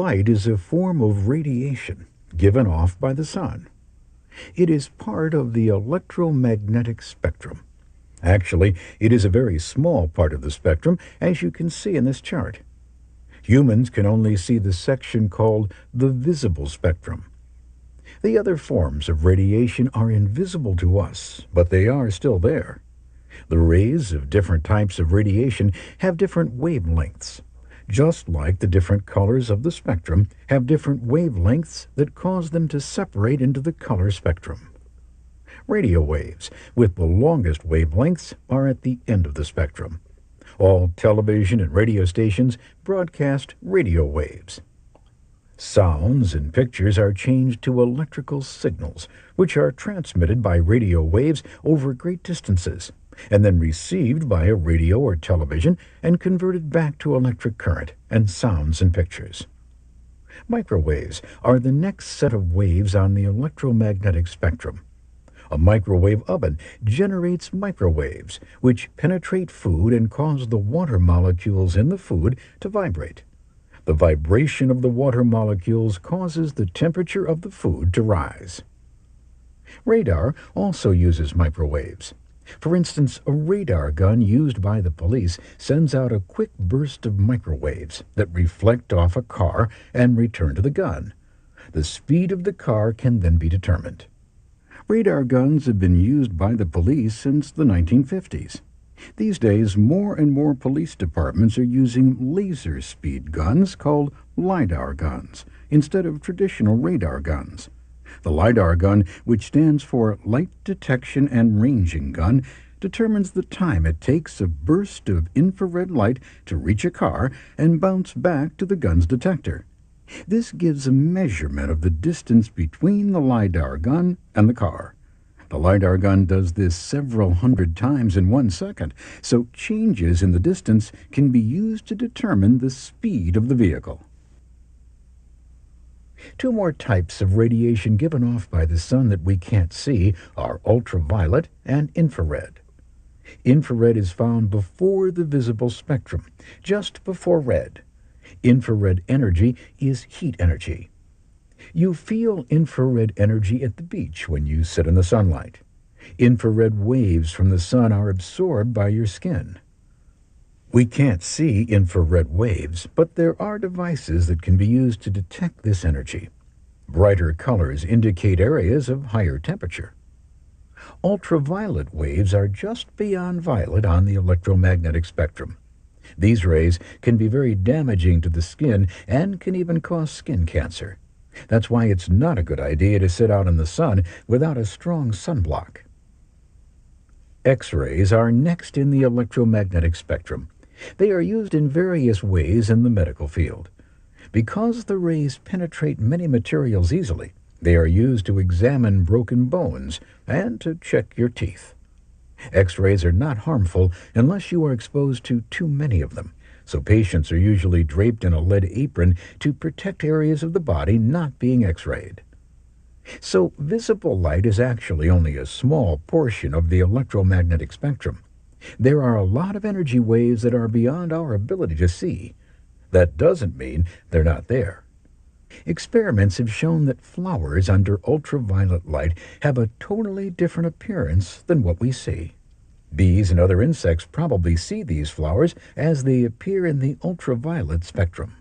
Light is a form of radiation given off by the sun. It is part of the electromagnetic spectrum. Actually, it is a very small part of the spectrum, as you can see in this chart. Humans can only see the section called the visible spectrum. The other forms of radiation are invisible to us, but they are still there. The rays of different types of radiation have different wavelengths, just like the different colors of the spectrum have different wavelengths that cause them to separate into the color spectrum. Radio waves with the longest wavelengths are at the end of the spectrum. All television and radio stations broadcast radio waves. Sounds and pictures are changed to electrical signals, which are transmitted by radio waves over great distances, and then received by a radio or television and converted back to electric current and sounds and pictures. Microwaves are the next set of waves on the electromagnetic spectrum. A microwave oven generates microwaves, which penetrate food and cause the water molecules in the food to vibrate. The vibration of the water molecules causes the temperature of the food to rise. Radar also uses microwaves. For instance, a radar gun used by the police sends out a quick burst of microwaves that reflect off a car and return to the gun. The speed of the car can then be determined. Radar guns have been used by the police since the 1950s. These days, more and more police departments are using laser speed guns called LiDAR guns instead of traditional radar guns. The LiDAR gun, which stands for Light Detection and Ranging Gun, determines the time it takes a burst of infrared light to reach a car and bounce back to the gun's detector. This gives a measurement of the distance between the LiDAR gun and the car. The LiDAR gun does this several hundred times in 1 second, so changes in the distance can be used to determine the speed of the vehicle. Two more types of radiation given off by the sun that we can't see are ultraviolet and infrared. Infrared is found before the visible spectrum, just before red. Infrared energy is heat energy. You feel infrared energy at the beach when you sit in the sunlight. Infrared waves from the sun are absorbed by your skin. We can't see infrared waves, but there are devices that can be used to detect this energy. Brighter colors indicate areas of higher temperature. Ultraviolet waves are just beyond violet on the electromagnetic spectrum. These rays can be very damaging to the skin and can even cause skin cancer. That's why it's not a good idea to sit out in the sun without a strong sunblock. X-rays are next in the electromagnetic spectrum. They are used in various ways in the medical field. Because the rays penetrate many materials easily, they are used to examine broken bones and to check your teeth. X-rays are not harmful unless you are exposed to too many of them, so patients are usually draped in a lead apron to protect areas of the body not being X-rayed. So visible light is actually only a small portion of the electromagnetic spectrum. There are a lot of energy waves that are beyond our ability to see. That doesn't mean they're not there. Experiments have shown that flowers under ultraviolet light have a totally different appearance than what we see. Bees and other insects probably see these flowers as they appear in the ultraviolet spectrum.